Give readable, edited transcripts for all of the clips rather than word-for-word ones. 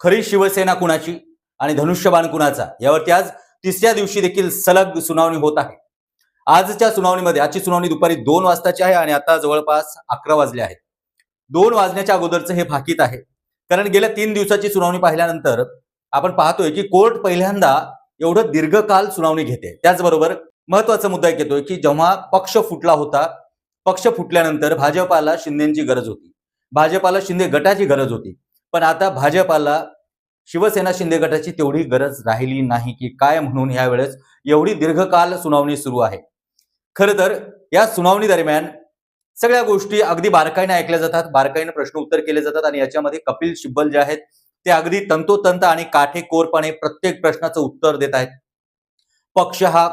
खरी शिवसेना कुणाची आणि धनुष्यबाण कुणाचा यावरती आज तिसऱ्या दिवशी देखील सलग सुनावणी होत आहे. आजच्या सुनावणीमध्ये आजची सुनावणी दुपारी 2 वाजताची आहे आणि आता जवळपास 11 वाजले आहेत. 2 वाजण्याच्या अगोदरचं हे भाकीत आहे. कारण गेल्या 3 दिवसाची सुनावणी पाहिल्यानंतर आपण पाहतोय की कोर्ट पहिल्यांदा एवढं दीर्घकाल सुनावणी घेते. त्याचबरोबर महत्वाचा मुद्दा एक येतोय की जेव्हा पक्ष फुटला होता, पक्ष फुटल्यानंतर भाजपाला शिंदेची गरज होती. भाजपाला शिंदे गटाची गरज होती. पण आता भाजपाला शिवसेना शिंदे गटाची तेवढी गरज राहिली नाही की काय म्हणून यावेळेस एवढी दीर्घकाल सुनावणी सुरू आहे. खरं तर या सुनावणी दरम्यान सगळ्या गोष्टी अगदी बारकाईने ऐकल्या जातात, बारकाईने प्रश्न उत्तर केले जातात आणि याच्यामध्ये कपिल सिब्बल जे आहेत ते अगदी तंतोतंत आणि काटेकोरपणे प्रत्येक प्रश्नाचं उत्तर देत आहेत. पक्ष हा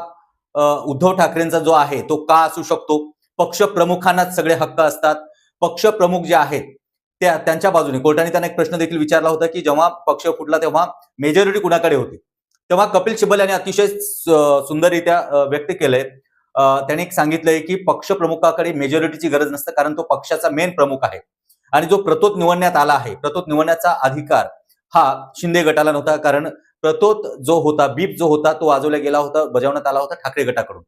उद्धव ठाकरेंचा जो आहे तो का असू शकतो, पक्ष प्रमुखांनाच सगळे हक्क असतात, पक्ष प्रमुख जे आहेत त्यांच्या बाजूने कोर्टाने त्यांना एक प्रश्न देखील विचारला होता की जेव्हा पक्ष फुटला तेव्हा मेजॉरिटी कुणाकडे होती. तेव्हा कपिल सिब्बल यांनी अतिशय सुंदररित्या व्यक्त केलंय. त्यांनी सांगितलंय की पक्ष प्रमुखाकडे मेजॉरिटीची गरज नसते, कारण तो पक्षाचा मेन प्रमुख आहे आणि जो प्रतोद निवडण्यात आला आहे, प्रतोद निवडण्याचा अधिकार हा शिंदे गटाला नव्हता, कारण प्रतोद जो होता, बीप जो होता तो वाजवला गेला होता, बजावण्यात आला होता ठाकरे गटाकडून.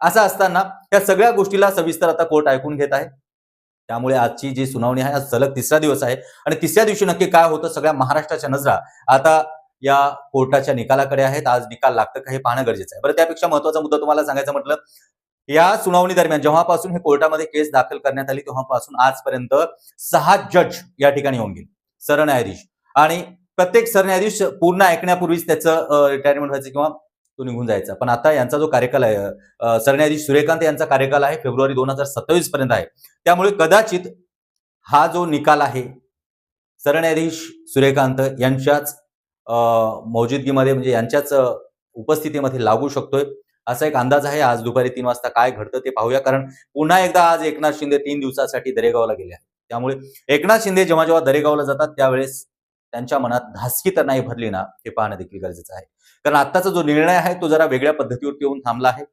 असं असताना या सगळ्या गोष्टीला सविस्तर आता कोर्ट ऐकून घेत आहे. त्यामुळे आजची जी सुनावणी आहे आज सलग तिसरा दिवस आहे आणि तिसऱ्या दिवशी नक्की काय होतं सगळ्या महाराष्ट्राच्या नजरा आता या कोर्टाच्या निकालाकडे आहेत. आज निकाल लागतं का हे पाहणं गरजेचं आहे. बरं, त्यापेक्षा महत्वाचा मुद्दा तुम्हाला सांगायचं म्हटलं, या सुनावणी दरम्यान जेव्हापासून हे कोर्टामध्ये केस दाखल करण्यात आली तेव्हापासून आजपर्यंत 6 जज या ठिकाणी येऊन गेले, सरन्यायाधीश, आणि प्रत्येक सरन्यायाधीश पूर्ण ऐकण्यापूर्वीच त्याचं रिटायरमेंट व्हायचं किंवा तो निघून जायचा. पण आता यांचा जो कार्यकाल आहे, सरन्यायाधीश सूर्यकांत यांचा कार्यकाल आहे फेब्रुवारी 2027 पर्यंत आहे. त्यामुळे कदाचित हा जो निकाल आहे सरन्यायाधीश सूर्यकांत यांच्याच मौजूदगीमध्ये म्हणजे यांच्याच उपस्थितीमध्ये लागू शकतोय असा एक अंदाज आहे. आज दुपारी 3 वाजता काय घडतं ते पाहूया, कारण पुन्हा एकदा आज एकनाथ शिंदे 3 दिवसासाठी दरेगावला गेले आहेत. त्यामुळे एकनाथ शिंदे जेव्हा जेव्हा दरेगावला जातात त्यावेळेस त्यांच्या मनात धास्की तर नाही भरली ना, हे पाहणं देखील गरजेचं आहे. कारण आत्ताचा जो निर्णय आहे तो जरा वेगळ्या पद्धतीवरती येऊन थांबला आहे.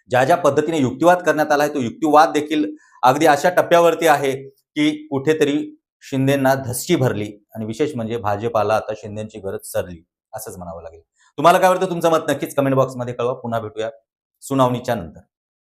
ज्या ज्या पद्धतीने युक्तिवाद करण्यात आला आहे तो युक्तिवाद देखील अगदी अशा टप्प्यावरती आहे की कुठेतरी शिंदेंना धसकी भरली आणि विशेष म्हणजे भाजपाला आता शिंदेची गरज सरली असंच म्हणावं लागेल. तुम्हाला काय वाटतं? तुमचं मत नक्कीच कमेंट बॉक्समध्ये कळवा. पुन्हा भेटूया सुनावणीच्या नंतर.